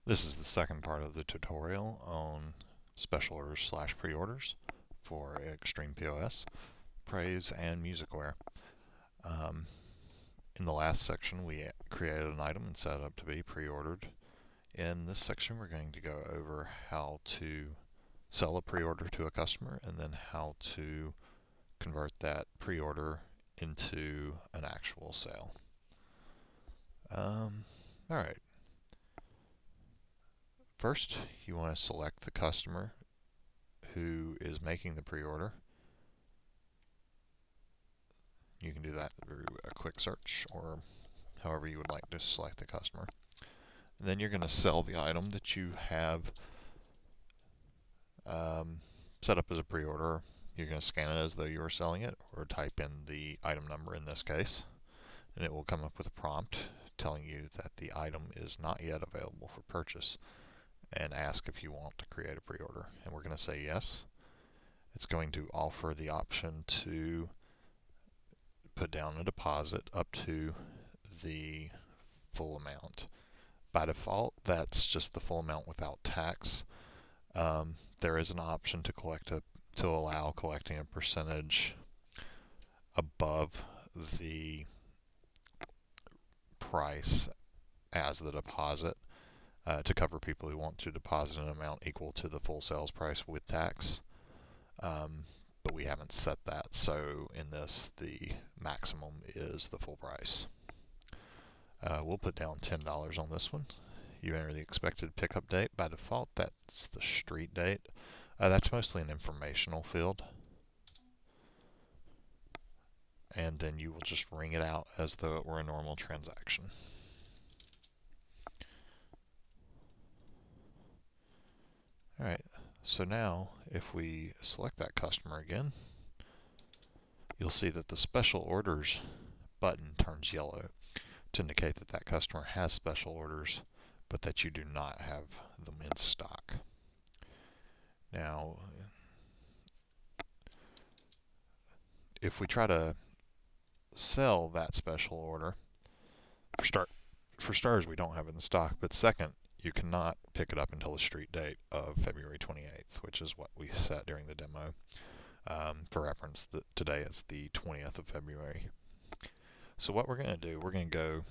This is the second part of the tutorial on special orders / pre-orders for ExtremePOS, Praiz, and Musicware. Um, in the last section, we created an item and set it up to be pre-ordered. In this section, we're going to go over how to sell a pre-order to a customer and then how to convert that pre-order into an actual sale. Alright, first you want to select the customer who is making the pre-order. You can do that through a quick search or however you would like to select the customer. And then you're going to sell the item that you have set up as a pre-order. You're going to scan it as though you were selling it, or type in the item number in this case, and it will come up with a prompt telling you that the item is not yet available for purchase and ask if you want to create a pre-order. And we're going to say yes. It's going to offer the option to put down a deposit up to the full amount. By default, that's just the full amount without tax. There is an option to allow collecting a percentage above the price as the deposit to cover people who want to deposit an amount equal to the full sales price with tax. But we haven't set that, so in this the maximum is the full price. We'll put down $10 on this one. You enter the expected pickup date. By default, that's the street date. That's mostly an informational field. And then you will just ring it out as though it were a normal transaction. Alright, so now if we select that customer again, you'll see that the special orders button turns yellow to indicate that that customer has special orders, but that you do not have them in stock. Now, if we try to sell that special order, for starters, we don't have it in stock, but second, you cannot pick it up until the street date of February 28th, which is what we set during the demo. For reference, today is the 20th of February. So what we're going to do, we're going to go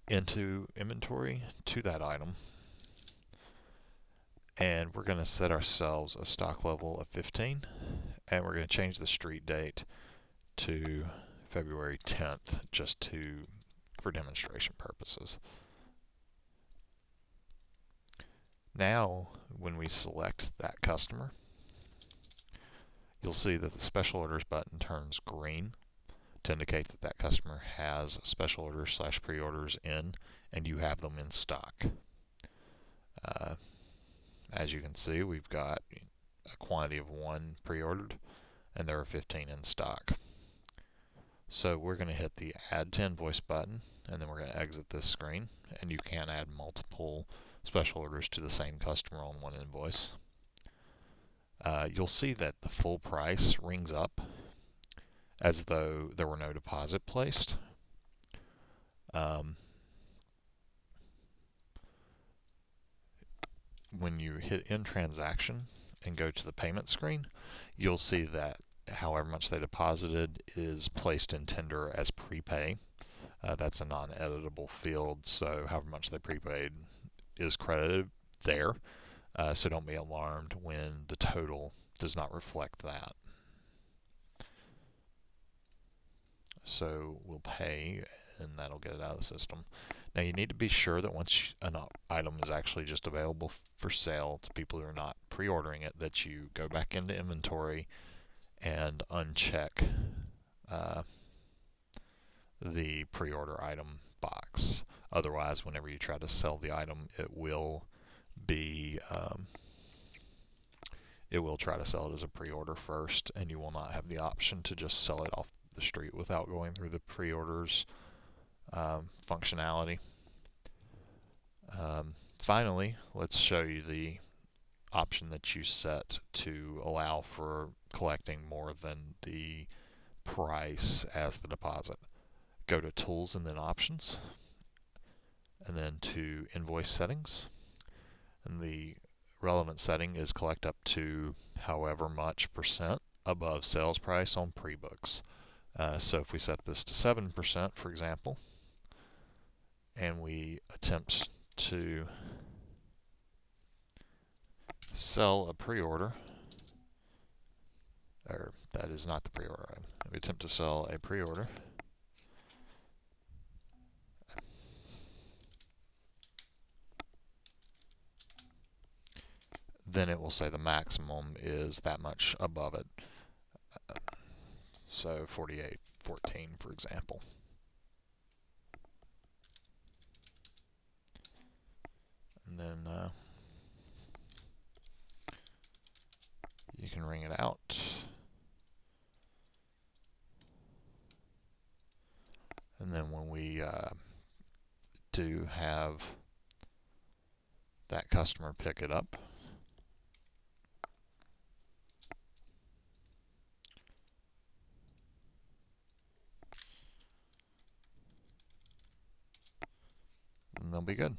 into inventory to that item, and we're going to set ourselves a stock level of 15, and we're going to change the street date to February 10th just for demonstration purposes. Now, when we select that customer, you'll see that the special orders button turns green to indicate that that customer has special orders / pre-orders in, and you have them in stock. As you can see, we've got a quantity of 1 pre-ordered, and there are 15 in stock. So we're going to hit the Add to Invoice button, and then we're going to exit this screen, and you can add multiple special orders to the same customer on one invoice. You'll see that the full price rings up as though there were no deposit placed. When you hit End Transaction and go to the payment screen, you'll see that however much they deposited is placed in tender as prepay. That's a non-editable field, so however much they prepaid is credited there. So don't be alarmed when the total does not reflect that. So we'll pay, and that'll get it out of the system. Now you need to be sure that once an item is actually just available for sale to people who are not pre-ordering it, that you go back into inventory and uncheck the pre-order item box. Otherwise, whenever you try to sell the item, it will try to sell it as a pre-order first, and you will not have the option to just sell it off the street without going through the pre-orders functionality. Finally, let's show you the option that you set to allow for collecting more than the price as the deposit. Go to Tools and then Options, and then to invoice settings. And the relevant setting is collect up to however much % above sales price on pre-books. So if we set this to 7%, for example, and we attempt to sell a pre-order, or that is not the pre-order item. We attempt to sell a pre-order, then it will say the maximum is that much above it. So 48.14, for example. And then you can ring it out. And then when we do have that customer pick it up, and they'll be good.